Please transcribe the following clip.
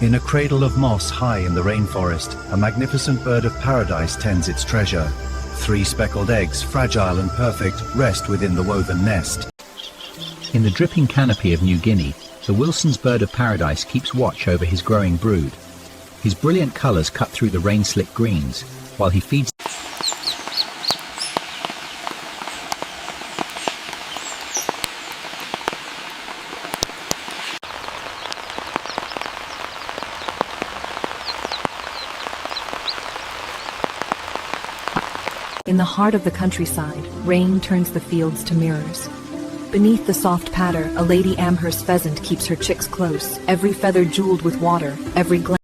In a cradle of moss high in the rainforest, a magnificent bird of paradise tends its treasure. 3 speckled eggs, fragile and perfect, rest within the woven nest. In the dripping canopy of New Guinea, the Wilson's bird of paradise keeps watch over his growing brood. His brilliant colours cut through the rain-slick greens, while he feeds. In the heart of the countryside, rain turns the fields to mirrors. Beneath the soft patter, a Lady Amherst pheasant keeps her chicks close, every feather jeweled with water, every glance